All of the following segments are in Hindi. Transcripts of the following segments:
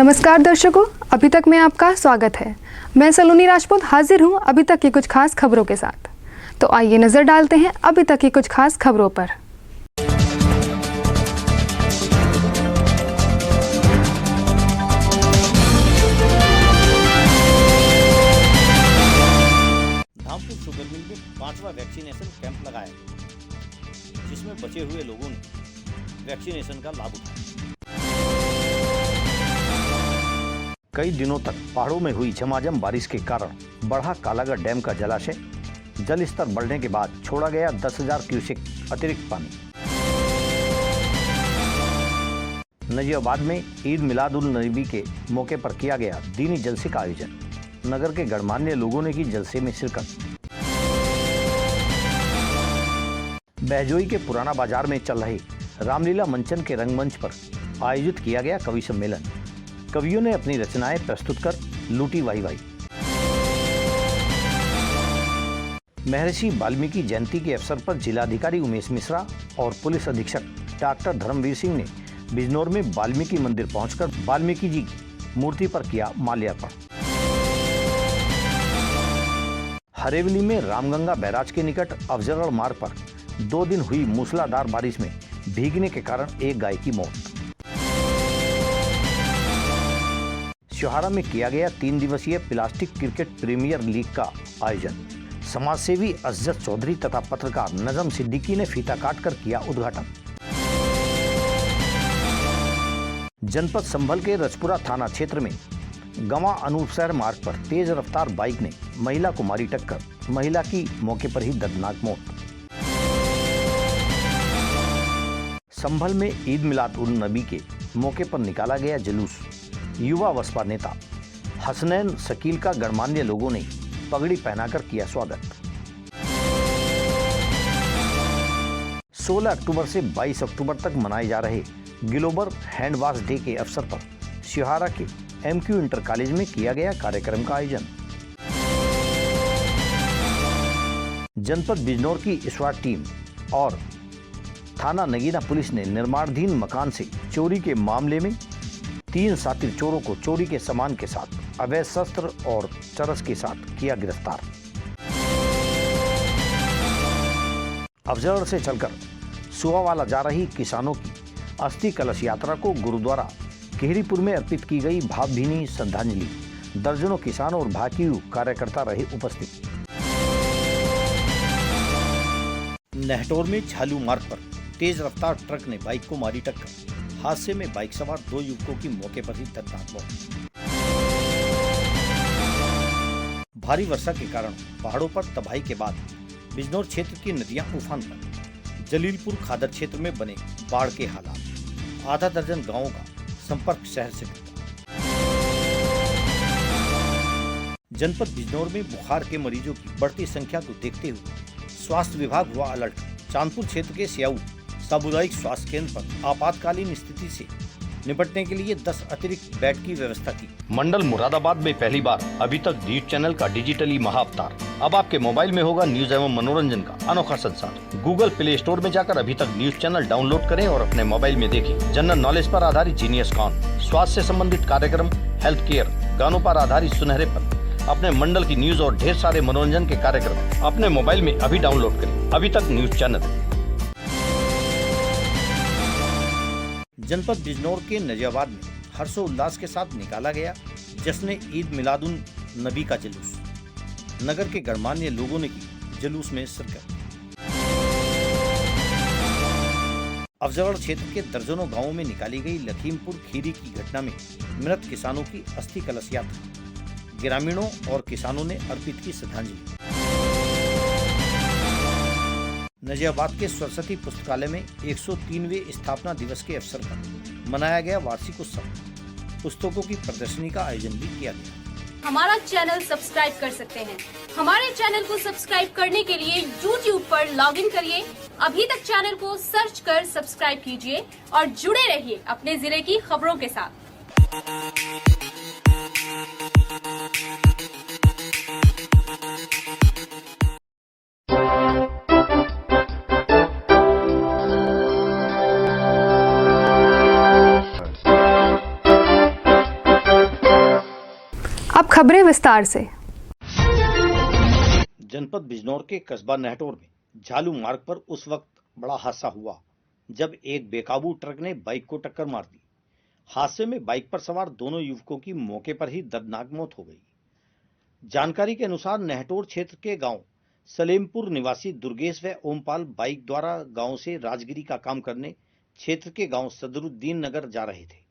नमस्कार दर्शकों, अभी तक में आपका स्वागत है। मैं सलोनी राजपूत हाजिर हूं अभी तक की कुछ खास खबरों के साथ। तो आइए नजर डालते हैं अभी तक की कुछ खास खबरों पर। धामपुर शुगर मिल में 5वां वैक्सीनेशन कैंप लगाया गया, जिसमें बचे हुए लोगों ने वैक्सीनेशन का लाभ उठाया। कई दिनों तक पहाड़ों में हुई झमाझम बारिश के कारण बढ़ा कालागढ़ डैम का जलाशय। जल स्तर बढ़ने के बाद छोड़ा गया 10,000 क्यूसेक अतिरिक्त पानी। नजीबाबाद में ईद मिलाद उन नबी के मौके पर किया गया दीनी जलसे का आयोजन। नगर के गणमान्य लोगों ने की जलसे में शिरकत। बहजोई के पुराना बाजार में चल रहे रामलीला मंचन के रंगमंच पर आयोजित किया गया कवि सम्मेलन। कवियों ने अपनी रचनाएं प्रस्तुत कर लूटी वाहवाही। महर्षि वाल्मीकि जयंती के अवसर पर जिलाधिकारी उमेश मिश्रा और पुलिस अधीक्षक डॉक्टर धर्मवीर सिंह ने बिजनौर में वाल्मीकि मंदिर पहुंचकर वाल्मीकि जी की मूर्ति पर किया माल्यार्पण। हरेवली में रामगंगा बैराज के निकट अफजलगढ़ मार्ग पर 2 दिन हुई मूसलाधार बारिश में भीगने के कारण एक गाय की मौत। श्योहारा में किया गया 3 दिवसीय प्लास्टिक क्रिकेट प्रीमियर लीग का आयोजन। समाजसेवी असजद चौधरी तथा पत्रकार नजम सिद्दीकी ने फीता काटकर किया उद्घाटन। जनपद संभल के रजपुरा थाना क्षेत्र में गंवा अनूपसर मार्ग पर तेज रफ्तार बाइक ने महिला को मारी टक्कर। महिला की मौके पर ही दर्दनाक मौत। संभल में ईद मिलाद उन नबी के मौके पर निकाला गया जुलूस। युवा बसपा नेता हसनैन शकील का गणमान्य लोगों ने पगड़ी पहनाकर किया स्वागत। 16 अक्टूबर से 22 अक्टूबर तक मनाए जा रहे ग्लोबल हैंड वॉश डे के अवसर पर श्योहारा के MQ इंटर कॉलेज में किया गया कार्यक्रम का आयोजन। जनपद बिजनौर की स्वाट टीम और थाना नगीना पुलिस ने निर्माणाधीन मकान से चोरी के मामले में 3 शातिर चोरों को चोरी के सामान के साथ अवैध शस्त्र और चरस के साथ किया गिरफ्तार। अफजलगढ़ से चलकर सुहावाला जा रही किसानों की अस्थि कलश यात्रा को गुरुद्वारा केहरीपुर में अर्पित की गई भावभीनी श्रद्धांजलि। दर्जनों किसान और भाकियू कार्यकर्ता रहे उपस्थित। नहटौर में झालू मार्ग पर तेज रफ्तार ट्रक ने बाइक को मारी टक्कर। हादसे में बाइक सवार 2 युवकों की मौके पर ही दर्दनाक मौत। भारी वर्षा के कारण पहाड़ों पर तबाही के बाद बिजनौर क्षेत्र की नदियां उफान पर। जलीलपुर खादर क्षेत्र में बने बाढ़ के हालात। आधा दर्जन गांवों का संपर्क शहर से टूटा। जनपद बिजनौर में बुखार के मरीजों की बढ़ती संख्या को देखते हुए स्वास्थ्य विभाग हुआ अलर्ट। चांदपुर क्षेत्र के सियाऊ सामुदायिक स्वास्थ्य केंद्र पर आपातकालीन स्थिति से निपटने के लिए 10 अतिरिक्त बेड की व्यवस्था की। मंडल मुरादाबाद में पहली बार अभी तक न्यूज चैनल का डिजिटली महाअवतार। अब आपके मोबाइल में होगा न्यूज एवं मनोरंजन का अनोखा संसार। गूगल प्ले स्टोर में जाकर अभी तक न्यूज चैनल डाउनलोड करें और अपने मोबाइल में देखें जनरल नॉलेज पर आधारित जीनियस कॉन, स्वास्थ्य से संबंधित कार्यक्रम, हेल्थ केयर, गानों पर आधारित सुनहरे पल, अपने मंडल की न्यूज और ढेर सारे मनोरंजन के कार्यक्रम अपने मोबाइल में अभी डाउनलोड करें। अभी तक न्यूज चैनल। जनपद बिजनौर के नजीबाबाद में हर्षोल्लास के साथ निकाला गया जश्न ईद मिलादुन नबी का जुलूस। नगर के गणमान्य लोगों ने की जुलूस में शिरकत। अफजलगढ़ क्षेत्र के दर्जनों गांवों में निकाली गई लखीमपुर खीरी की घटना में मृत किसानों की अस्थि कलश यात्रा। ग्रामीणों और किसानों ने अर्पित की श्रद्धांजलि। नजीबाबाद के सरस्वती पुस्तकालय में 103वें स्थापना दिवस के अवसर पर मनाया गया वार्षिक उत्सव। पुस्तकों की प्रदर्शनी का आयोजन भी किया गया। हमारा चैनल सब्सक्राइब कर सकते हैं। हमारे चैनल को सब्सक्राइब करने के लिए YouTube पर लॉगिन करिए। अभी तक चैनल को सर्च कर सब्सक्राइब कीजिए और जुड़े रहिए अपने जिले की खबरों के साथ। अब खबरें विस्तार से। जनपद बिजनौर के कस्बा नहटौर में झालू मार्ग पर उस वक्त बड़ा हादसा हुआ जब एक बेकाबू ट्रक ने बाइक को टक्कर मार दी। हादसे में बाइक पर सवार दोनों युवकों की मौके पर ही दर्दनाक मौत हो गई। जानकारी के अनुसार नहटौर क्षेत्र के गांव सलेमपुर निवासी दुर्गेश व ओमपाल बाइक द्वारा गांव से राजगिरी का काम करने क्षेत्र के गांव सदरुद्दीन नगर जा रहे थे।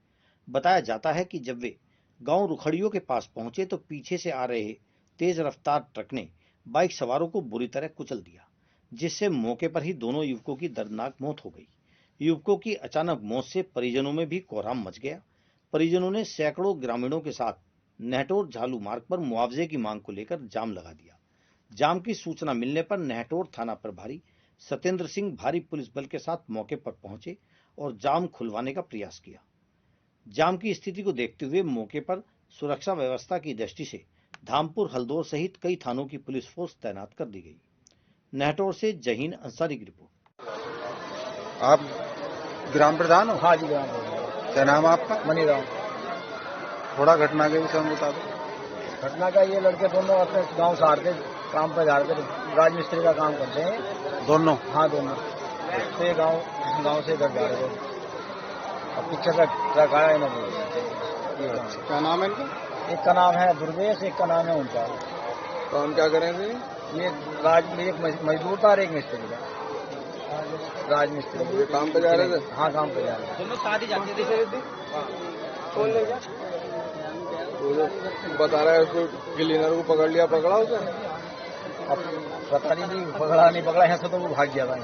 बताया जाता है कि जब वे गांव रुखड़ियों के पास पहुंचे तो पीछे से आ रहे तेज रफ्तार ट्रक ने बाइक सवारों को बुरी तरह कुचल दिया, जिससे मौके पर ही दोनों युवकों की दर्दनाक मौत हो गई। युवकों की अचानक मौत से परिजनों में भी कोहराम मच गया। परिजनों ने सैकड़ों ग्रामीणों के साथ नहटौर झालू मार्ग पर मुआवजे की मांग को लेकर जाम लगा दिया। जाम की सूचना मिलने पर नहटौर थाना प्रभारी सत्येंद्र सिंह भारी पुलिस बल के साथ मौके पर पहुंचे और जाम खुलवाने का प्रयास किया। जाम की स्थिति को देखते हुए मौके पर सुरक्षा व्यवस्था की दृष्टि से धामपुर, हल्दौर सहित कई थानों की पुलिस फोर्स तैनात कर दी गई। नहटौर से जहीन अंसारी की रिपोर्ट। आप ग्राम प्रधान हो? हाँ जी, ग्राम प्रधान। क्या नाम आपका? मनीराम। थोड़ा घटना के विषय में बता दो। घटना का ये लड़के दोनों अपने गांव से आ रहे थे, काम पर जा रहे थे, राजमिस्त्री का काम करते हैं दोनों? हाँ, दोनों। तो ये गांव से इधर जा रहे थे। अब पीछे का ट्रक आया इन्होंने। क्या नाम है इनका? एक का नाम है दुर्गेश, एक का नाम है ओमपाल। तो हम क्या करेंगे? ये एक मजदूर था और एक मिस्त्री था, राजमिस्त्री। काम पे जा रहे थे? हाँ, काम पे जा रहे थे। दोनों साथ ही जाते थे। कौन ले गया? बता रहा है उसको क्लीनर को पकड़ लिया, पकड़ा उसे? अब पता नहीं पकड़ा नहीं पकड़ा, यहाँ से तो वो भाग गया था।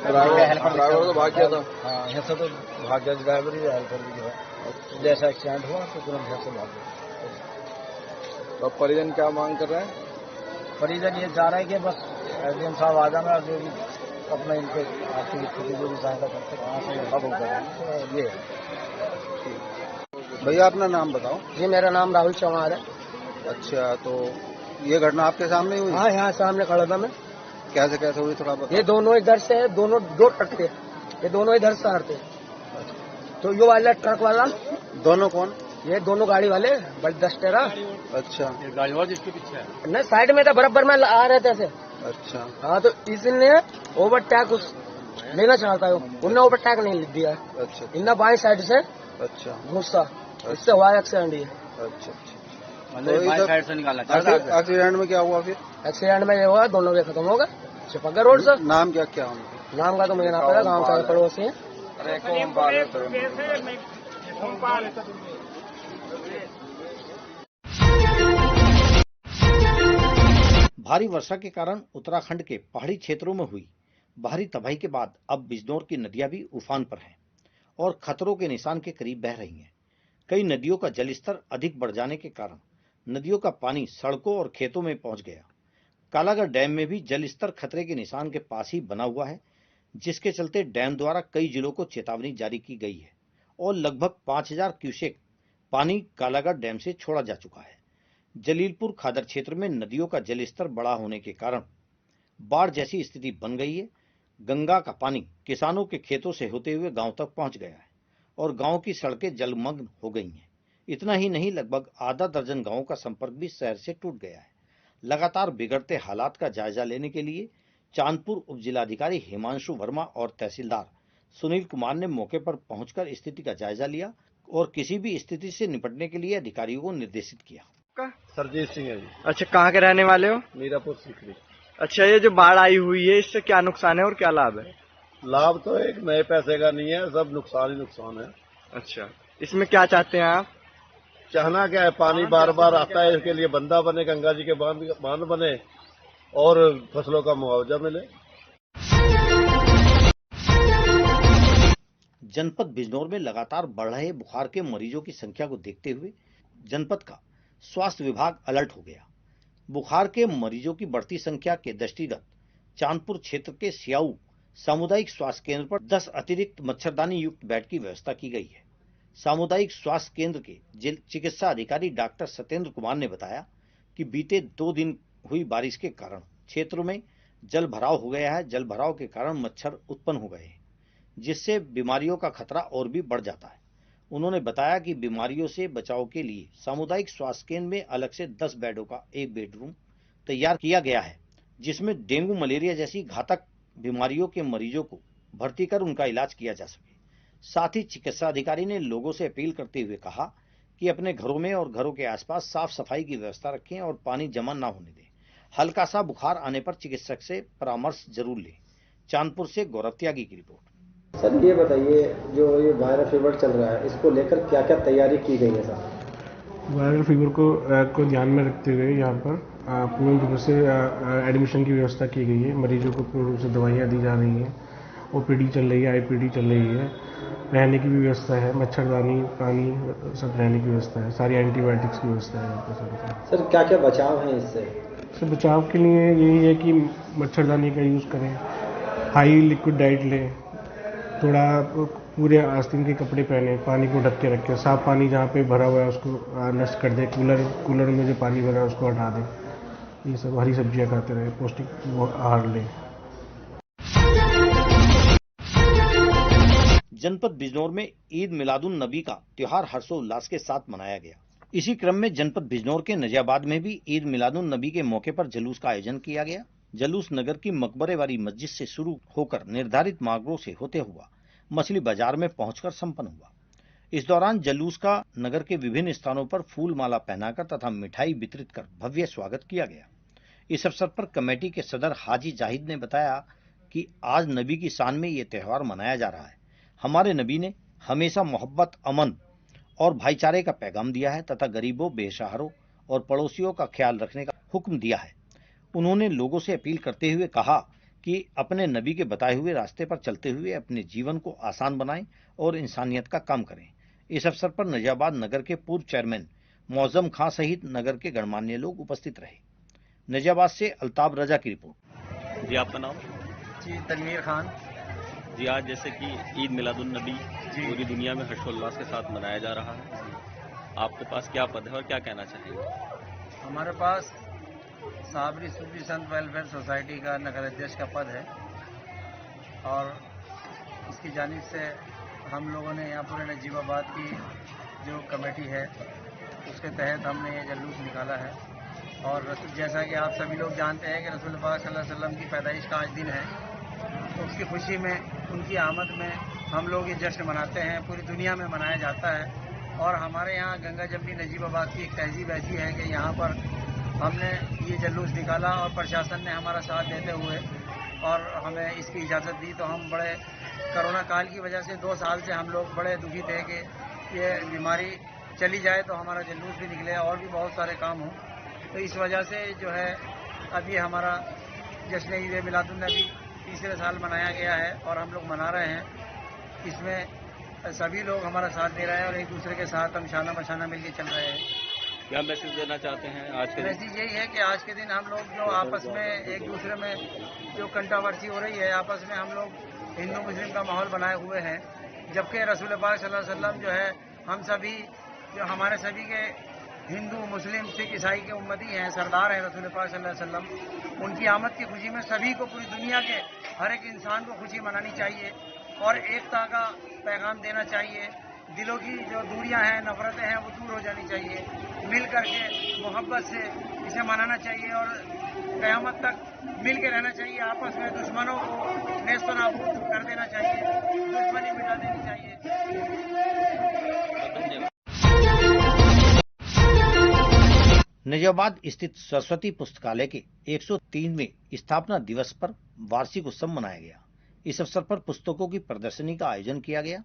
ड्राइवर तो भाग गया था। हाँ, यहाँ से तो भाग गया ड्राइवर ही, हेल्पर भी जो है। जैसा एक्सीडेंट हुआ तो तुरंत यहाँ से भाग गया। तो परिजन क्या मांग कर रहे हैं? परिजन ये चाह रहे हैं कि बस एसडीएम साहब आ जाना, जो भी अपना इनके आर्थिक स्थिति जो भी सहायता करते वहाँ से अब होगा। ये भैया अपना नाम बताओ। जी, मेरा नाम राहुल चौहान है। अच्छा, तो ये घटना आपके सामने हुई? हाँ, यहाँ सामने खड़ा था मैं। कैसे हुई थोड़ा बताओ। ये दोनों इधर से है, दोनों दो ट्रक थे, ये दोनों इधर से आ रहे थे। तो ये वाला ट्रक वाला, दोनों कौन? ये दोनों गाड़ी वाले, बड़ी दस्तेरा। अच्छा, गाड़ी वाला जिसके पीछे है नहीं, साइड में था, बराबर में आ रहे थे ऐसे। अच्छा। हाँ, तो इसने ओवरटेक लेना चाहता है, उनने ओवरटेक नहीं दिया। अच्छा। इन्ना बाएं साइड से अच्छा गुस्सा, इससे हुआ एक्सीडेंट। ये अच्छा। मतलब बाएं साइड से निकाला। एक्सीडेंट में क्या हुआ फिर? एक्सीडेंट में ये हुआ, दोनों के खत्म हो गए चिपका रोड से। नाम क्या क्या उनका? नाम का तो मुझे ना पता, गाँव का पड़ोसी है। भारी वर्षा के कारण उत्तराखंड के पहाड़ी क्षेत्रों में हुई भारी तबाही के बाद अब बिजनौर की नदियां भी उफान पर हैं और खतरों के निशान के करीब बह रही हैं। कई नदियों का जलस्तर अधिक बढ़ जाने के कारण नदियों का पानी सड़कों और खेतों में पहुंच गया। कालागढ़ डैम में भी जलस्तर खतरे के निशान के पास ही बना हुआ है, जिसके चलते डैम द्वारा कई जिलों को चेतावनी जारी की गई है और लगभग 5000 क्यूसेक पानी कालागढ़ डैम से छोड़ा जा चुका है। जलीलपुर खादर क्षेत्र में नदियों का जलस्तर बढ़ा होने के कारण बाढ़ जैसी स्थिति बन गई है। गंगा का पानी किसानों के खेतों से होते हुए गांव तक पहुंच गया है और गांव की सड़कें जलमग्न हो गई हैं। इतना ही नहीं, लगभग आधा दर्जन गांवों का संपर्क भी शहर से टूट गया है। लगातार बिगड़ते हालात का जायजा लेने के लिए चांदपुर उपजिलाधिकारी हिमांशु वर्मा और तहसीलदार सुनील कुमार ने मौके पर पहुंचकर स्थिति का जायजा लिया और किसी भी स्थिति से निपटने के लिए अधिकारियों को निर्देशित किया। सरजीत सिंह है जी। अच्छा, कहाँ के रहने वाले हो? मीरापुर सीकरी। अच्छा, ये जो बाढ़ आई हुई है इससे क्या नुकसान है और क्या लाभ है? लाभ तो एक नए पैसे का नहीं है, सब नुकसान ही नुकसान है। अच्छा, इसमें क्या चाहते हैं आप? चाहना क्या है, पानी बार बार आता है, इसके लिए बंदा बने, गंगा जी के बांध बने और फसलों का मुआवजा मिले। जनपद बिजनौर में लगातार बढ़ रहे बुखार के मरीजों की संख्या को देखते हुए जनपद का स्वास्थ्य विभाग अलर्ट हो गया। बुखार के मरीजों की बढ़ती संख्या के दृष्टिगत चांदपुर क्षेत्र के सियाऊ सामुदायिक स्वास्थ्य केंद्र पर 10 अतिरिक्त मच्छरदानी युक्त बेड की व्यवस्था की गई है। सामुदायिक स्वास्थ्य केंद्र के चिकित्सा अधिकारी डॉक्टर सत्येंद्र कुमार ने बताया कि बीते 2 दिन हुई बारिश के कारण क्षेत्रों में जल भराव हो गया है। जल भराव के कारण मच्छर उत्पन्न हो गए हैं, जिससे बीमारियों का खतरा और भी बढ़ जाता है। उन्होंने बताया कि बीमारियों से बचाव के लिए सामुदायिक स्वास्थ्य केंद्र में अलग से 10 बेडों का एक बेडरूम तैयार किया गया है, जिसमें डेंगू मलेरिया जैसी घातक बीमारियों के मरीजों को भर्ती कर उनका इलाज किया जा सके। साथ ही चिकित्सा अधिकारी ने लोगों से अपील करते हुए कहा कि अपने घरों में और घरों के आसपास साफ सफाई की व्यवस्था रखें और पानी जमा न होने दें। हल्का सा बुखार आने पर चिकित्सक से परामर्श जरूर लें। चांदपुर से गौरव त्यागी की रिपोर्ट। सर ये बताइए, जो ये वायरल फीवर चल रहा है, इसको लेकर क्या क्या तैयारी की गई है सर? वायरल फीवर को ध्यान में रखते हुए यहाँ पर पूर्ण रूप से एडमिशन की व्यवस्था की गई है। मरीजों को पूर्ण रूप से दवाइयाँ दी जा रही हैं, ओपीडी चल रही है, आईपीडी चल रही है, रहने की भी व्यवस्था है, मच्छरदानी, पानी, सब रहने की व्यवस्था है, सारी एंटीबायोटिक्स की व्यवस्था है यहाँ पर। सर क्या क्या बचाव है इससे? सर बचाव के लिए यही है कि मच्छरदानी का यूज़ करें, हाई लिक्विड डाइट लें, थोड़ा पूरे आस्तीन के कपड़े पहने, पानी को ढक के रखें, साफ पानी जहाँ पे भरा हुआ है उसको नष्ट कर दें, कूलर में जो पानी भरा है उसको हटा दें। ये सब हरी सब्जियाँ खाते रहें, पौष्टिक आहार लें। जनपद बिजनौर में ईद मिलादुन नबी का त्योहार हर्षोल्लास के साथ मनाया गया। इसी क्रम में जनपद बिजनौर के नजियाबाद में भी ईद मिलादुन नबी के मौके पर जुलूस का आयोजन किया गया। जुलूस नगर की मकबरेवाली मस्जिद से शुरू होकर निर्धारित मार्गों से होते हुआ मछली बाजार में पहुंचकर संपन्न हुआ। इस दौरान जुलूस का नगर के विभिन्न स्थानों पर फूल माला पहनाकर तथा मिठाई वितरित कर भव्य स्वागत किया गया। इस अवसर पर कमेटी के सदर हाजी जाहिद ने बताया कि आज नबी की शान में ये त्यौहार मनाया जा रहा है। हमारे नबी ने हमेशा मोहब्बत, अमन और भाईचारे का पैगाम दिया है तथा गरीबों, बेसहारों और पड़ोसियों का ख्याल रखने का हुक्म दिया है। उन्होंने लोगों से अपील करते हुए कहा कि अपने नबी के बताए हुए रास्ते पर चलते हुए अपने जीवन को आसान बनाएं और इंसानियत का काम करें। इस अवसर पर नजियाबाद नगर के पूर्व चेयरमैन मौजम खां सहित नगर के गणमान्य लोग उपस्थित रहे। नजियाबाद से अल्ताफ रजा की रिपोर्ट। जी आपका नाम? जी तनवीर खान। जी आज जैसे कि ईद मिलादुन नबी पूरी दुनिया में हर्षोल्लास के साथ मनाया जा रहा है, आपके पास क्या पद है और क्या कहना चाहेंगे? हमारे पास साबरी सूफी संत वेलफेयर सोसाइटी का नगर अध्यक्ष का पद है और इसकी जानिब से हम लोगों ने यहाँ पूरे नजीबाबाद की जो कमेटी है उसके तहत हमने ये जुलूस निकाला है। और जैसा कि आप सभी लोग जानते हैं कि रसूल पाक सल्लल्लाहु अलैहि वसल्लम की पैदाइश का आज दिन है, तो उसकी खुशी में, उनकी आमद में हम लोग ये जश्न मनाते हैं। पूरी दुनिया में मनाया जाता है और हमारे यहाँ गंगा जमनी नजीबाबाद की एक तहजीब ऐसी है कि यहाँ पर हमने ये जुलूस निकाला और प्रशासन ने हमारा साथ देते हुए और हमें इसकी इजाज़त दी। तो हम बड़े कोरोना काल की वजह से 2 साल से हम लोग बड़े दुखी थे कि ये बीमारी चली जाए तो हमारा जुलूस भी निकले और भी बहुत सारे काम हों। तो इस वजह से जो है अब ये हमारा जश्न ईद मिलादुन नबी तीसरे साल मनाया गया है और हम लोग मना रहे हैं। इसमें सभी लोग हमारा साथ दे रहे हैं और एक दूसरे के साथ हम शाना बशाना मिलकर चल रहे हैं। क्या मैसेज देना चाहते हैं आज के दिन? मैसेज यही है कि आज के दिन हम लोग जो आपस में एक दूसरे में जो कंट्रोवर्सी हो रही है, आपस में हम लोग हिंदू मुस्लिम का माहौल बनाए हुए हैं, जबकि रसूल पाक सल्लल्लाहु अलैहि वसल्लम जो है हम सभी जो हमारे सभी के हिंदू, मुस्लिम, सिख, ईसाई के उम्मती हैं, सरदार हैं रसूल पाक सल्लल्लाहु अलैहि वसल्लम। उनकी आमद की खुशी में सभी को, पूरी दुनिया के हर एक इंसान को खुशी मनानी चाहिए और एकता का पैगाम देना चाहिए। दिलों की जो दूरियां हैं, नफरतें हैं, वो दूर हो जानी चाहिए। मिल करके मोहब्बत से इसे मनाना चाहिए और क़यामत तक मिल के रहना चाहिए। आपस में दुश्मनों को नेस्त नाबूद कर देना चाहिए, दुश्मनी मिटा देनी चाहिए। नजियाबाद स्थित सरस्वती पुस्तकालय के 103वें स्थापना दिवस पर वार्षिक उत्सव मनाया गया। इस अवसर पर पुस्तकों की प्रदर्शनी का आयोजन किया गया।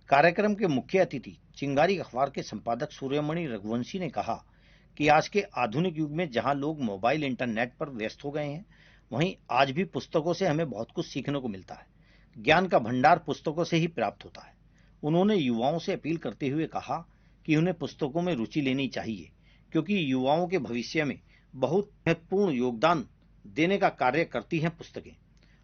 कार्यक्रम के मुख्य अतिथि चिंगारी अखबार के संपादक सूर्यमणि रघुवंशी ने कहा कि आज के आधुनिक युग में जहां लोग मोबाइल, इंटरनेट पर व्यस्त हो गए हैं, वहीं आज भी पुस्तकों से हमें बहुत कुछ सीखने को मिलता है। ज्ञान का भंडार पुस्तकों से ही प्राप्त होता है। उन्होंने युवाओं से अपील करते हुए कहा कि उन्हें पुस्तकों में रुचि लेनी चाहिए, क्योंकि युवाओं के भविष्य में बहुत महत्वपूर्ण योगदान देने का कार्य करती हैं पुस्तकें।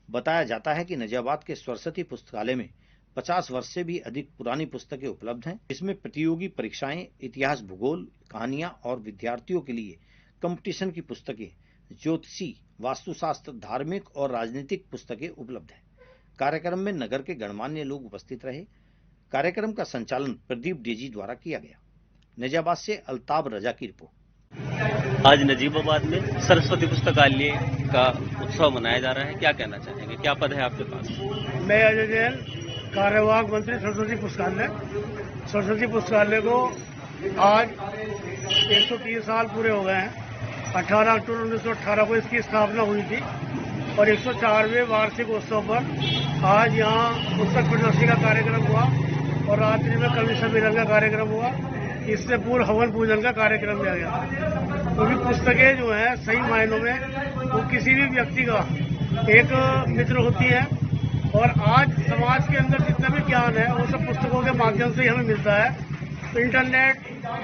बताया जाता है कि नजियाबाद के सरस्वती पुस्तकालय में 50 वर्ष से भी अधिक पुरानी पुस्तकें उपलब्ध हैं। इसमें प्रतियोगी परीक्षाएं, इतिहास, भूगोल, कहानियां और विद्यार्थियों के लिए कंपटीशन की पुस्तकें, ज्योतिषी, वास्तुशास्त्र, धार्मिक और राजनीतिक पुस्तकें उपलब्ध हैं। कार्यक्रम में नगर के गणमान्य लोग उपस्थित रहे। कार्यक्रम का संचालन प्रदीप डेजी द्वारा किया गया। नजाबाद से अल्ताब रजा की रिपोर्ट। आज नजीबाबाद में सरस्वती पुस्तकालय का उत्सव मनाया जा रहा है, क्या कहना चाहेंगे, क्या पद है आपके पास? मैं अजय जैन, कार्यवाहक मंत्री सरस्वती पुस्तकालय। सरस्वती पुस्तकालय को आज 103 साल पूरे हो गए हैं। 18 अक्टूबर 1918 को इसकी स्थापना हुई थी और 104वें वार्षिक उत्सव पर आज यहाँ पुस्तक प्रदर्शनी का कार्यक्रम हुआ और रात्रि में कवि सम्मेलन का कार्यक्रम हुआ। इससे पूर्व हवन पूजन का कार्यक्रम किया गया। क्योंकि पुस्तकें जो है सही मायनों में वो किसी भी व्यक्ति का एक मित्र होती है और आज समाज के अंदर जितना भी ज्ञान है वो सब पुस्तकों के माध्यम से ही हमें मिलता है। तो इंटरनेट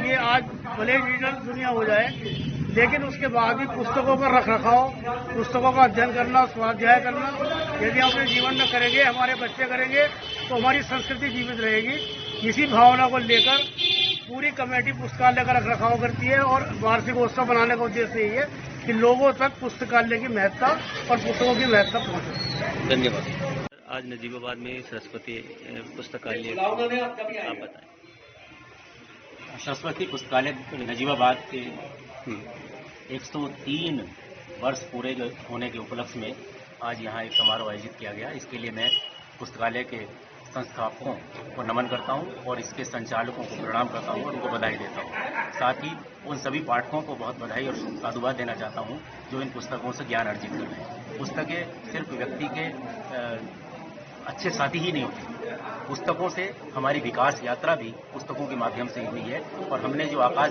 ये आज भले ही डिजिटल दुनिया हो जाए लेकिन उसके बाद भी पुस्तकों का रखरखाव, पुस्तकों का अध्ययन करना, स्वाध्याय करना यदि हम अपने जीवन में करेंगे, हमारे बच्चे करेंगे तो हमारी संस्कृति जीवित रहेगी। इसी भावना को लेकर पूरी कमेटी पुस्तकालय का रखरखाव करती है और वार्षिक उत्सव बनाने का उद्देश्य यही है कि लोगों तक पुस्तकालय की महत्ता और पुस्तकों की महत्ता पहुंचे। धन्यवाद। आज नजीबाबाद में सरस्वती पुस्तकालय आप बताएं। सरस्वती पुस्तकालय नजीबाबाद के 103 वर्ष पूरे होने के उपलक्ष्य में आज यहाँ एक समारोह आयोजित किया गया। इसके लिए मैं पुस्तकालय के संस्थापकों को नमन करता हूँ और इसके संचालकों को प्रणाम करता हूँ और उनको बधाई देता हूँ। साथ ही उन सभी पाठकों को बहुत बधाई और साधुवाद देना चाहता हूँ जो इन पुस्तकों से ज्ञान अर्जित कर रहे हैं। पुस्तकें सिर्फ व्यक्ति के अच्छे साथी ही नहीं होती, पुस्तकों से हमारी विकास यात्रा भी पुस्तकों के माध्यम से हुई है और हमने जो आकाश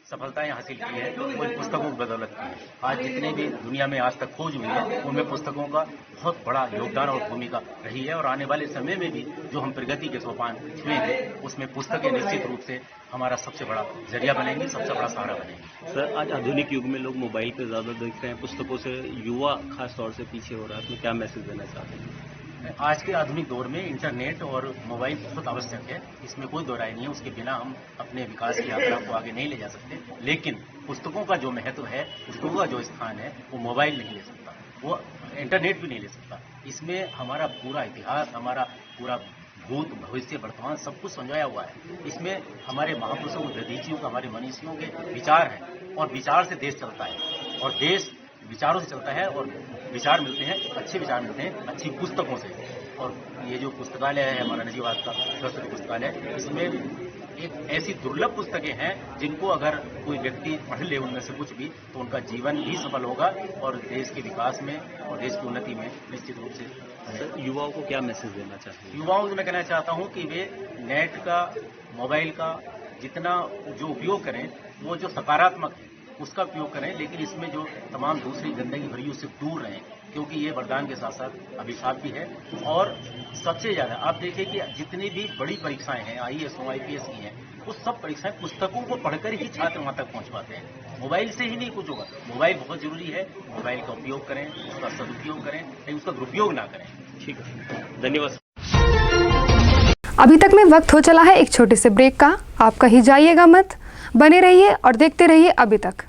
सफलताएं हासिल की है वो इन पुस्तकों की बदौलत की है। आज जितने भी दुनिया में आज तक खोज हुई है उनमें पुस्तकों का बहुत बड़ा योगदान और भूमिका रही है और आने वाले समय में भी जो हम प्रगति के सोपान छुएंगे उसमें पुस्तकें निश्चित रूप से हमारा सबसे बड़ा जरिया बनेंगी, सबसे बड़ा सहारा बनेंगी। सर, आज आधुनिक युग में लोग मोबाइल पे ज्यादा देख रहे हैं, पुस्तकों से युवा खास तौर से पीछे हो रहा है, तो क्या मैसेज देना चाहते हैं? आज के आधुनिक दौर में इंटरनेट और मोबाइल बहुत आवश्यक है, इसमें कोई दो राय नहीं है। उसके बिना हम अपने विकास की यात्रा को आगे नहीं ले जा सकते। लेकिन पुस्तकों का जो महत्व है, पुस्तकों का जो स्थान है वो मोबाइल नहीं ले सकता, वो इंटरनेट भी नहीं ले सकता। इसमें हमारा पूरा इतिहास, हमारा पूरा भूत, भविष्य, वर्तमान सब कुछ समझाया हुआ है। इसमें हमारे महापुरुषों, दधीचियों, हमारे मनीषियों के विचार हैं और विचार से देश चलता है और देश विचारों से चलता है और विचार मिलते हैं, अच्छे विचार मिलते हैं अच्छी पुस्तकों से। और ये जो पुस्तकालय है हमारा नजीबाबाद का सरस्वती पुस्तकालय, इसमें एक ऐसी दुर्लभ पुस्तकें हैं जिनको अगर कोई व्यक्ति पढ़ ले उनमें से कुछ भी तो उनका जीवन भी सफल होगा और देश के विकास में और देश की उन्नति में निश्चित रूप से। युवाओं को क्या मैसेज देना चाहते हैं? युवाओं को मैं कहना चाहता हूँ कि वे नेट का, मोबाइल का जितना जो उपयोग करें वो जो सकारात्मक है उसका उपयोग करें, लेकिन इसमें जो तमाम दूसरी गंदगी भरी उससे दूर रहें क्योंकि ये वरदान के साथ साथ अभिशाप भी है। और सबसे ज़्यादा आप देखिए कि जितनी भी बड़ी परीक्षाएं हैं, IAS हो, IPS की हैं, वो सब परीक्षाएं पुस्तकों को पढ़कर ही छात्र वहाँ तक पहुँच पाते हैं। मोबाइल से ही नहीं कुछ होगा। मोबाइल बहुत जरूरी है, मोबाइल का उपयोग करें, उसका सदुपयोग करें, लेकिन उसका दुरुपयोग ना करें। ठीक है, धन्यवाद। अभी तक में वक्त हो चला है एक छोटे से ब्रेक का। आप कहीं जाइएगा मत, बने रहिए और देखते रहिए अभी तक।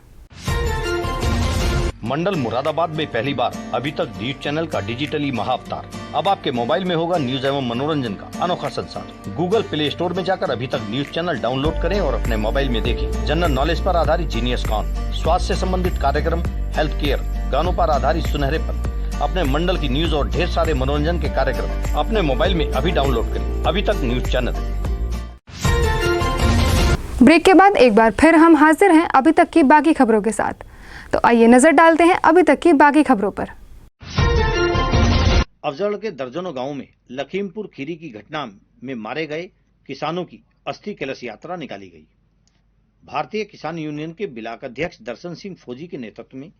मंडल मुरादाबाद में पहली बार अभी तक न्यूज चैनल का डिजिटली महाअवतार। अब आपके मोबाइल में होगा न्यूज एवं मनोरंजन का अनोखा संसार। गूगल प्ले स्टोर में जाकर अभी तक न्यूज चैनल डाउनलोड करें और अपने मोबाइल में देखें जनरल नॉलेज पर आधारित जीनियस कॉन, स्वास्थ्य से संबंधित कार्यक्रम, हेल्थ केयर, गानों पर आधारित सुनहरे पल, अपने मंडल की न्यूज और ढेर सारे मनोरंजन के कार्यक्रम अपने मोबाइल में अभी डाउनलोड करें। अभी तक न्यूज चैनल। ब्रेक के बाद एक बार फिर हम हाजिर हैं अभी तक की बाकी खबरों के साथ। तो आइए नजर डालते हैं अभी तक की बाकी खबरों पर। अफजल के दर्जनों गांवों में लखीमपुर खीरी की घटना में मारे गए किसानों की अस्थि कलश यात्रा निकाली गई। भारतीय किसान यूनियन के ब्लॉक अध्यक्ष दर्शन सिंह फौजी के नेतृत्व में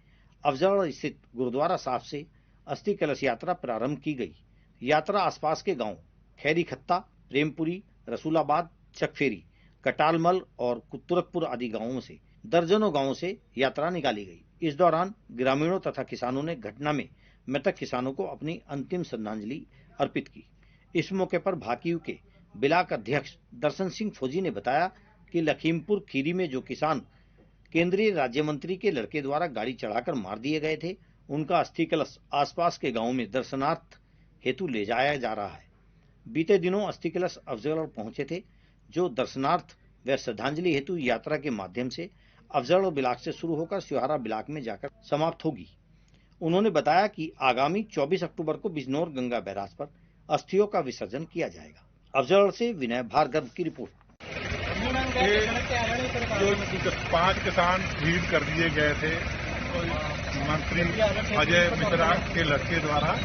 अफजल स्थित गुरुद्वारा साहब से अस्थि कलश यात्रा प्रारंभ की गई। यात्रा आसपास के गांव खैरी खत्ता, प्रेमपुरी, रसूलाबाद, चकफेरी, कटालमल और कुतुरकपुर आदि गांवों से दर्जनों गांवों से यात्रा निकाली गई। इस दौरान ग्रामीणों तथा किसानों ने घटना में मृतक किसानों को अपनी अंतिम श्रद्धांजलि अर्पित की। इस मौके पर भाकियू के ब्लॉक अध्यक्ष दर्शन सिंह फौजी ने बताया कि लखीमपुर खीरी में जो किसान केंद्रीय राज्य मंत्री के लड़के द्वारा गाड़ी चढ़ाकर मार दिए गए थे, उनका अस्थि कलश आसपास के गांवों में दर्शनार्थ हेतु ले जाया जा रहा है। बीते दिनों अस्थि कलश अफजलगढ़ पहुंचे थे, जो दर्शनार्थ व श्रद्धांजलि हेतु यात्रा के माध्यम से अफजलगढ़ ब्लॉक से शुरू होकर सिहारा ब्लॉक में जाकर समाप्त होगी। उन्होंने बताया कि आगामी 24 अक्टूबर को बिजनौर गंगा बैराज पर अस्थियों का विसर्जन किया जाएगा। अफजलगढ़ से विनय भार्गव की रिपोर्ट। जो 5 किसान शहीद कर दिए गए थे, मंत्री अजय मिश्रा के लड़के द्वारा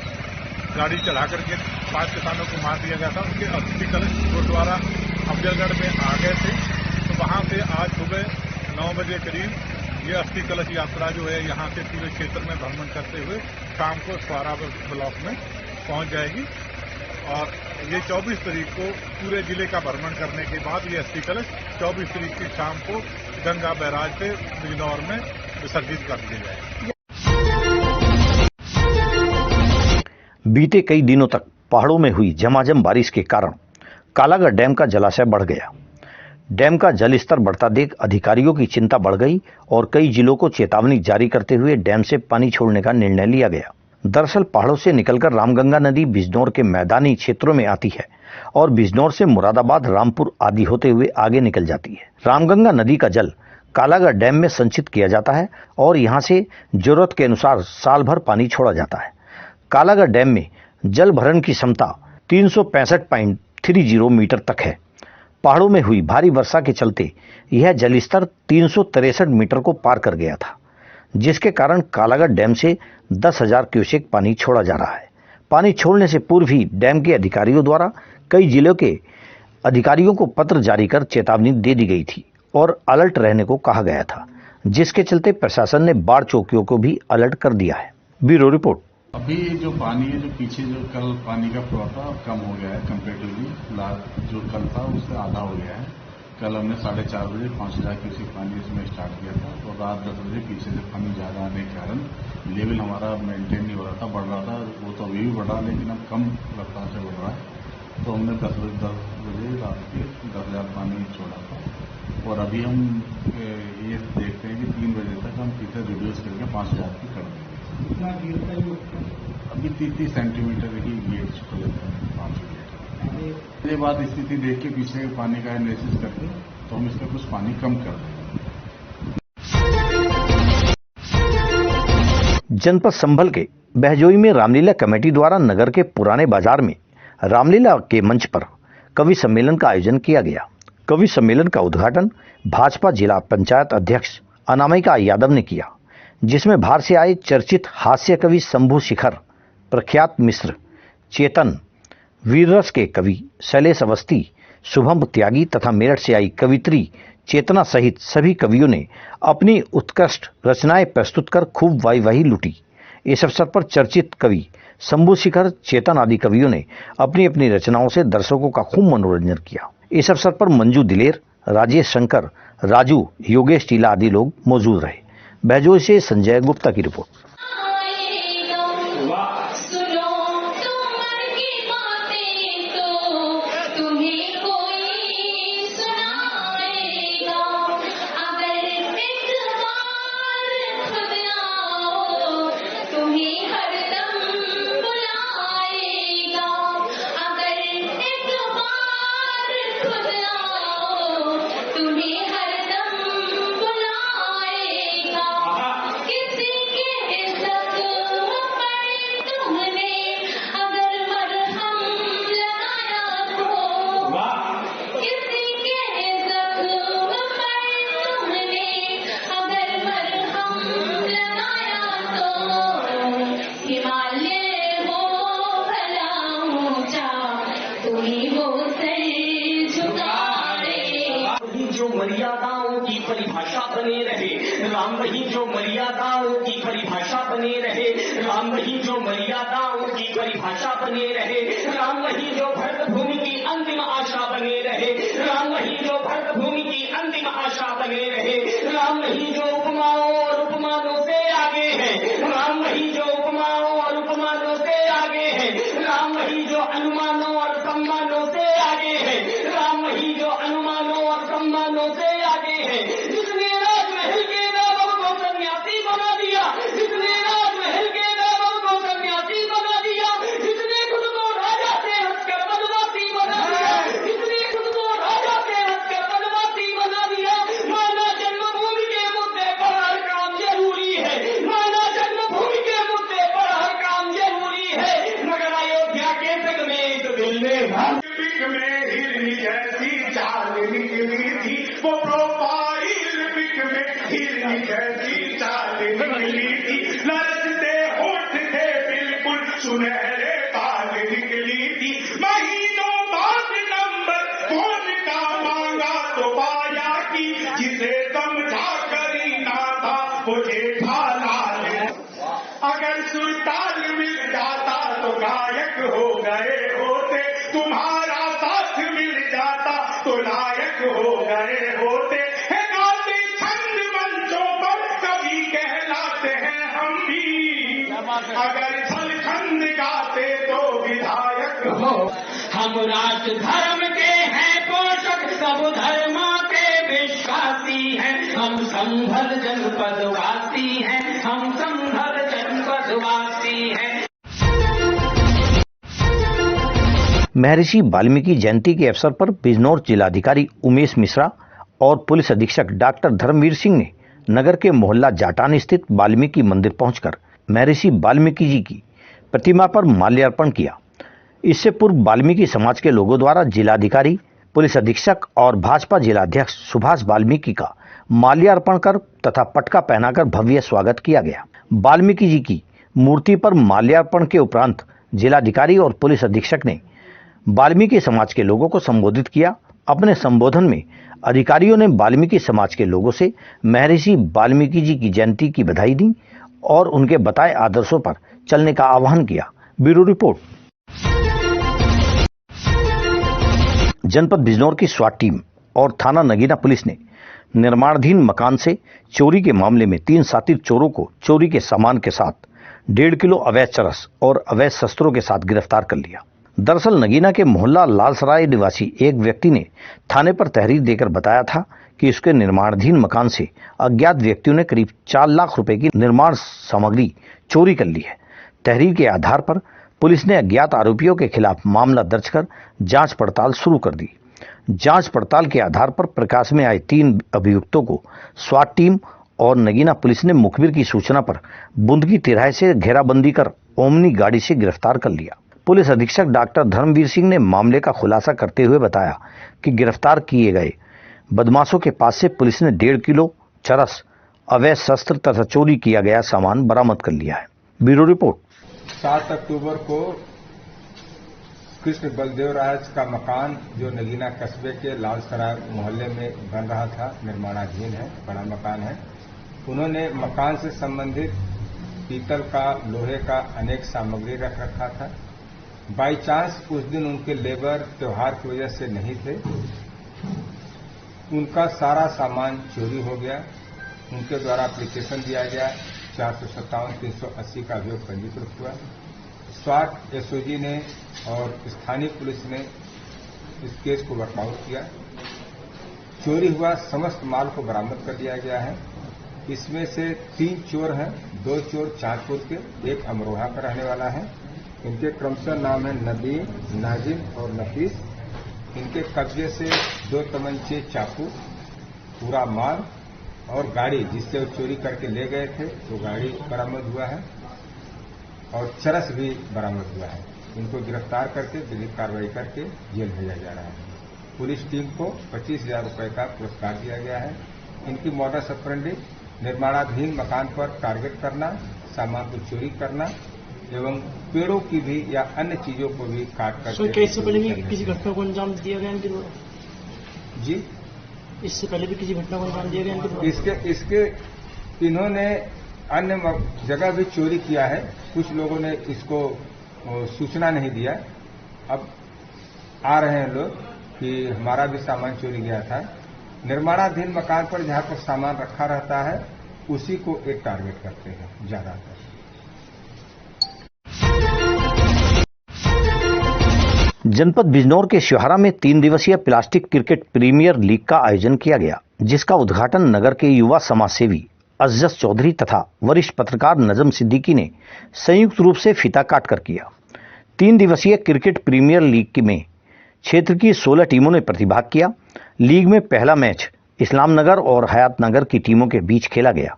गाड़ी चला करके 5 किसानों को मार दिया गया था, उनके अस्थि कलश गुरुद्वारा अफजलगढ़ में आ गए थे। तो वहां से आज सुबह 9 बजे करीब ये अस्थि कलश यात्रा जो है यहाँ से पूरे क्षेत्र में भ्रमण करते हुए शाम को सिहारा ब्लॉक में पहुंच जाएगी और ये 24 तारीख को पूरे जिले का भ्रमण करने के बाद ये अस्थि कलश 24 तारीख की शाम को गंगा बैराज से बिजनौर में विसर्जित कर दिए जाएंगे। बीते कई दिनों तक पहाड़ों में हुई झमाझम बारिश के कारण कालागढ़ डैम का जलाशय बढ़ गया। डैम का जलस्तर बढ़ता देख अधिकारियों की चिंता बढ़ गई और कई जिलों को चेतावनी जारी करते हुए डैम से पानी छोड़ने का निर्णय लिया गया। दरअसल पहाड़ों से निकलकर रामगंगा नदी बिजनौर के मैदानी क्षेत्रों में आती है और बिजनौर से मुरादाबाद, रामपुर आदि होते हुए आगे निकल जाती है। रामगंगा नदी का जल कालागढ़ डैम में संचित किया जाता है और यहां से जरूरत के अनुसार साल भर पानी छोड़ा जाता है। कालागढ़ डैम में जल भरण की क्षमता 365.30 मीटर तक है। पहाड़ों में हुई भारी वर्षा के चलते यह जलस्तर 363 मीटर को पार कर गया था, जिसके कारण कालागढ़ डैम से 10,000 क्यूसेक पानी छोड़ा जा रहा है। पानी छोड़ने से पूर्व ही डैम के अधिकारियों द्वारा कई जिलों के अधिकारियों को पत्र जारी कर चेतावनी दे दी गई थी और अलर्ट रहने को कहा गया था, जिसके चलते प्रशासन ने बाढ़ चौकियों को भी अलर्ट कर दिया है। Bureau report. अभी जो पानी है, जो पीछे जो कल पानी का फ्लो था कम हो गया है कंपेरेटिवली, जो कल था उससे आधा हो गया है। कल हमने 4:30 बजे 5,000 क्यूसेक पानी इसमें स्टार्ट किया था और रात 10 बजे पीछे से पानी ज़्यादा आने के कारण लेवल हमारा मेंटेन नहीं हो रहा था, बढ़ रहा था। वो तो अभी भी बढ़ रहा है लेकिन अब कम रफ्तार से बढ़ रहा है। तो हमने 10 बजे रात के 10,000 पानी छोड़ा था और अभी हम ये देखते हैं कि 3 बजे तक हम फिर रिड्यूस करके 5,000 की कर देंगे। अभी 30 सेंटीमीटर ही गेट खुले थे 5 मीटर। इसके बाद स्थिति देख के पीछे पानी का एनालिसिस करके तो हम इसका कुछ पानी कम कर देंगे। जनपद संभल के बहजोई में रामलीला कमेटी द्वारा नगर के पुराने बाजार में रामलीला के मंच पर कवि सम्मेलन का आयोजन किया गया। कवि सम्मेलन का उद्घाटन भाजपा जिला पंचायत अध्यक्ष अनामिका यादव ने किया, जिसमें बाहर से आए चर्चित हास्य कवि शंभू शिखर, प्रख्यात मिश्र, चेतन, वीररस के कवि शैलेश अवस्थी, शुभम त्यागी तथा मेरठ से आई कवित्री चेतना सहित सभी कवियों ने अपनी उत्कृष्ट रचनाएं प्रस्तुत कर खूब वाहवाही लूटी। इस अवसर पर चर्चित कवि शंभू शिखर, चेतन आदि कवियों ने अपनी अपनी रचनाओं से दर्शकों का खूब मनोरंजन किया। इस अवसर पर मंजू दिलेर, राजेश शंकर, राजू, योगेश टीला आदि लोग मौजूद रहे। बहजोई से संजय गुप्ता की रिपोर्ट। मर्यादाओं की परिभाषा बने रहे, राम वही जो मर्यादाओं की परिभाषा बने रहे, राम वही जो मर्यादाओं की परिभाषा बने रहे, राम वही जो भरत भूमि की अंतिम आशा बने रहे, राम वही जो भरत भूमि की अंतिम आशा बने रहे, राम वही जो उपमाओं और उपमानों से आगे है, राम वही जो उपमाओं और उपमानों से आगे है, राम वही जो अनुमानों और सम्मानों से आगे है, राम वही जो अनुमानों और सम्मानों से आगे है, जिसने राजमहल के वैभव को सन्यासी बना दिया, जिसने राजमहल के वैभव को सन्यासी बना दिया, जिसने खुद को राजा से हटकर वनवासी हिरनी जैसी चाल निकली थी, लरजते होठ थे बिल्कुल सुनहरे बाल निकली थी। महीनों बाद नंबर फोन का मांगा तो पाया कि जिसे समझा करी ना था मुझे ठाला। अगर सुरताल मिल जाता तो गायक हो गए होते, तुम्हारा साथ मिल जाता तो लायक हो गए होते। है गाते छंद मंचों पर कभी कहलाते हैं हम भी, अगर छल छंद गाते तो विधायक हो। हम राज धर्म के हैं पोषक, सब धर्मा के विश्वासी हैं। हम संभल जनपद वासी हैं, हम संभल जनपद वासी हैं। महर्षि वाल्मीकि जयंती के अवसर पर बिजनौर जिलाधिकारी उमेश मिश्रा और पुलिस अधीक्षक डॉक्टर धर्मवीर सिंह ने नगर के मोहल्ला जाटान स्थित वाल्मीकि मंदिर पहुंचकर महर्षि वाल्मीकि जी की प्रतिमा पर माल्यार्पण किया। इससे पूर्व वाल्मीकि समाज के लोगों द्वारा जिलाधिकारी, पुलिस अधीक्षक और भाजपा जिलाध्यक्ष सुभाष वाल्मीकि का माल्यार्पण कर तथा पटका पहनाकर भव्य स्वागत किया गया। वाल्मीकि जी की मूर्ति पर माल्यार्पण के उपरांत जिलाधिकारी और पुलिस अधीक्षक ने वाल्मीकि समाज के लोगों को संबोधित किया। अपने संबोधन में अधिकारियों ने वाल्मीकि समाज के लोगों से महर्षि वाल्मीकि जी की जयंती की बधाई दी और उनके बताए आदर्शों पर चलने का आह्वान किया। Bureau report. जनपद बिजनौर की स्वाट टीम और थाना नगीना पुलिस ने निर्माणाधीन मकान से चोरी के मामले में 3 शातिर चोरों को चोरी के सामान के साथ 1.5 किलो अवैध चरस और अवैध शस्त्रों के साथ गिरफ्तार कर लिया। दरअसल नगीना के मोहल्ला लालसराय निवासी एक व्यक्ति ने थाने पर तहरीर देकर बताया था कि उसके निर्माणाधीन मकान से अज्ञात व्यक्तियों ने करीब 4 लाख रुपए की निर्माण सामग्री चोरी कर ली है। तहरीर के आधार पर पुलिस ने अज्ञात आरोपियों के खिलाफ मामला दर्ज कर जांच पड़ताल शुरू कर दी। जांच पड़ताल के आधार पर प्रकाश में आए 3 अभियुक्तों को स्वाट टीम और नगीना पुलिस ने मुखबिर की सूचना पर बुंदगी तिराहे से घेराबंदी कर ओमनी गाड़ी से गिरफ्तार कर लिया। पुलिस अधीक्षक डॉक्टर धर्मवीर सिंह ने मामले का खुलासा करते हुए बताया कि गिरफ्तार किए गए बदमाशों के पास से पुलिस ने 1.5 किलो चरस, अवैध शस्त्र तथा चोरी किया गया सामान बरामद कर लिया है। Bureau report. 7 अक्टूबर को कृष्ण बलदेव राज का मकान जो नगीना कस्बे के लालसराय मोहल्ले में बन रहा था, निर्माणाधीन है, बड़ा मकान है। उन्होंने मकान से संबंधित पीतल का, लोहे का अनेक सामग्री रख रखा था। बाई चांस उस दिन उनके लेबर त्योहार की वजह से नहीं थे, उनका सारा सामान चोरी हो गया। उनके द्वारा एप्लीकेशन दिया गया, 457-380 का अभियोग पंजीकृत हुआ। स्वाट एसओजी ने और स्थानीय पुलिस ने इस केस को वर्कआउट किया। चोरी हुआ समस्त माल को बरामद कर लिया गया है। इसमें से 3 चोर हैं, 2 चोर चांदपुर के, 1 अमरोहा का रहने वाला है। इनके क्रमशः नाम है नदीम, नाजिम और नफीस। इनके कब्जे से 2 तमंचे, चाकू, पूरा माल और गाड़ी जिससे वो चोरी करके ले गए थे वो गाड़ी बरामद हुआ है और चरस भी बरामद हुआ है। इनको गिरफ्तार करके विधिक कार्रवाई करके जेल भेजा जा रहा है। पुलिस टीम को 25,000 रुपए का पुरस्कार दिया गया है। इनकी मॉडस ऑपरेंडी निर्माणाधीन मकान पर टारगेट करना, सामान को चोरी करना एवं पेड़ों की भी या अन्य चीजों को भी काट कर। इससे पहले भी किसी घटना को अंजाम दिया गया इनके द्वारा? जी, इससे पहले भी किसी घटना को अंजाम दिया गया इनके द्वारा? इसके इन्होंने अन्य जगह भी चोरी किया है। कुछ लोगों ने इसको सूचना नहीं दिया। अब आ रहे हैं लोग कि हमारा भी सामान चोरी गया था। निर्माणाधीन मकान पर जहां पर सामान रखा रहता है उसी को एक टारगेट करते हैं ज्यादातर। जनपद बिजनौर के शिवहरा में 3 दिवसीय प्लास्टिक क्रिकेट प्रीमियर लीग का आयोजन किया गया, जिसका उद्घाटन नगर के युवा समाज सेवी अजज चौधरी तथा वरिष्ठ पत्रकार नजम सिद्दीकी ने संयुक्त रूप से फीता काटकर किया। 3 दिवसीय क्रिकेट प्रीमियर लीग में क्षेत्र की 16 टीमों ने प्रतिभाग किया। लीग में पहला मैच इस्लाम नगर और हयात नगर की टीमों के बीच खेला गया,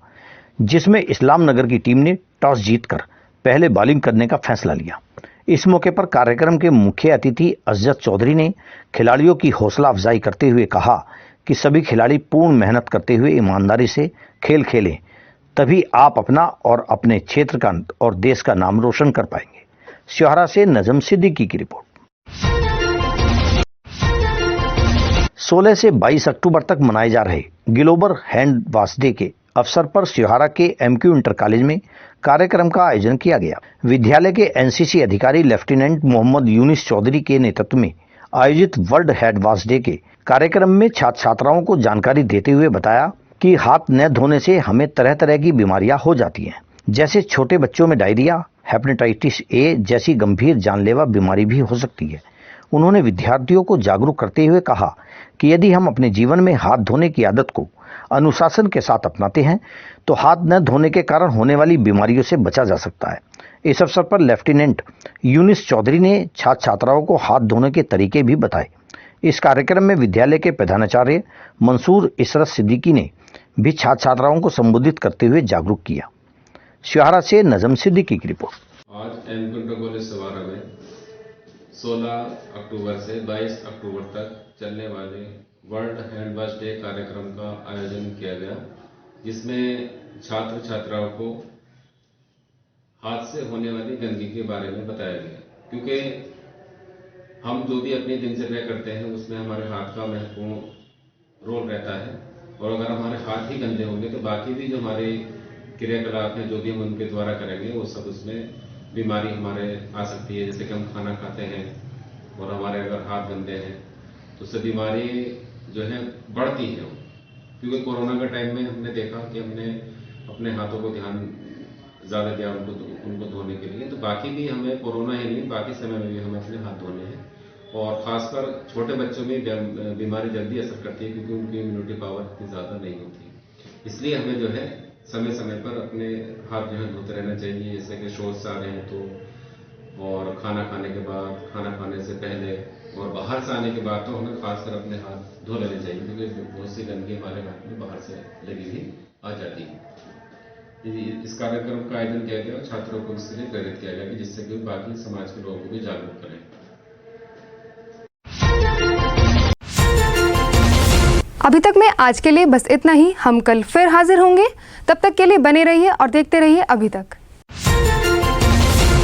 जिसमें इस्लाम नगर की टीम ने टॉस जीतकर पहले बॉलिंग करने का फैसला लिया। इस मौके पर कार्यक्रम के मुख्य अतिथि अजज चौधरी ने खिलाड़ियों की हौसला अफजाई करते हुए कहा कि सभी खिलाड़ी पूर्ण मेहनत करते हुए ईमानदारी से खेल खेलें, तभी आप अपना और अपने क्षेत्र का और देश का नाम रोशन कर पाएंगे। स्योहारा से नजम सिद्दीकी की रिपोर्ट। 16 से 22 अक्टूबर तक मनाए जा रहे ग्लोबल हैंड वॉश डे के अवसर पर स्योहारा के एमक्यू इंटर कॉलेज में कार्यक्रम का आयोजन किया गया। विद्यालय के एनसीसी अधिकारी लेफ्टिनेंट मोहम्मद यूनिस चौधरी के नेतृत्व में आयोजित वर्ल्ड हैंड वॉश डे के कार्यक्रम में छात्र छात्राओं को जानकारी देते हुए बताया कि हाथ न धोने से हमें तरह तरह की बीमारियां हो जाती हैं, जैसे छोटे बच्चों में डायरिया, हेपेटाइटिस ए जैसी गंभीर जानलेवा बीमारी भी हो सकती है। उन्होंने विद्यार्थियों को जागरूक करते हुए कहा कि यदि हम अपने जीवन में हाथ धोने की आदत को अनुशासन के साथ अपनाते हैं तो हाथ न धोने के कारण होने वाली बीमारियों से बचा जा सकता है। इस अवसर पर लेफ्टिनेंट यूनिस चौधरी ने छात्र छात्राओं को हाथ धोने के तरीके भी बताए। इस कार्यक्रम में विद्यालय के प्रधानाचार्य मंसूर इशरत सिद्दीकी ने भी छात्र छात्राओं को संबोधित करते हुए जागरूक किया। स्योहारा से नजम सिद्दीकी की रिपोर्ट। आज एमक्यू इंटर कॉलेज स्योहारा में 16 अक्टूबर से 22 अक्टूबर तक चलने वाले वर्ल्ड हैंड वॉश डे कार्यक्रम का आयोजन किया गया, जिसमें छात्र छात्राओं को हाथ से होने वाली गंदगी के बारे में बताया गया। क्योंकि हम जो भी अपनी दिनचर्या करते हैं उसमें हमारे हाथ का महत्वपूर्ण रोल रहता है, और अगर हमारे हाथ ही गंदे होंगे तो बाकी भी जो हमारे क्रियाकलाप हैं, जो भी हम उनके द्वारा करेंगे, वो सब उसमें बीमारी हमारे आ सकती है। जैसे कि हम खाना खाते हैं और हमारे अगर हाथ गंदे हैं तो उससे बीमारी जो है बढ़ती है। क्योंकि कोरोना के टाइम में हमने देखा कि हमने अपने हाथों को ज़्यादा दिया उनको धोने के लिए, तो बाकी भी हमें कोरोना ही नहीं, बाकी समय में भी हमें अपने हाथ धोने हैं। और खासकर छोटे बच्चों में बीमारी जल्दी असर करती है क्योंकि उनकी इम्यूनिटी पावर इतनी ज़्यादा नहीं होती। इसलिए हमें जो है समय समय पर अपने हाथ जो है धोते रहना चाहिए। जैसे कि शौच से आ रहे हैं तो, और खाना खाने के बाद, खाना खाने से पहले और बाहर से आने के बाद तो हमें खासकर अपने हाथ धो लेने चाहिए, क्योंकि बहुत सी गंदगी हमारे हाथ में बाहर से लगी हुई आ जाती है। इस कार्यक्रम का आयोजन किया गया और छात्रों को इसके लिए प्रेरित किया गया कि जिससे कि बाकी समाज के लोगों को भी जागरूक करें। अभी तक में आज के लिए बस इतना ही। हम कल फिर हाजिर होंगे, तब तक के लिए बने रहिए और देखते रहिए अभी तक।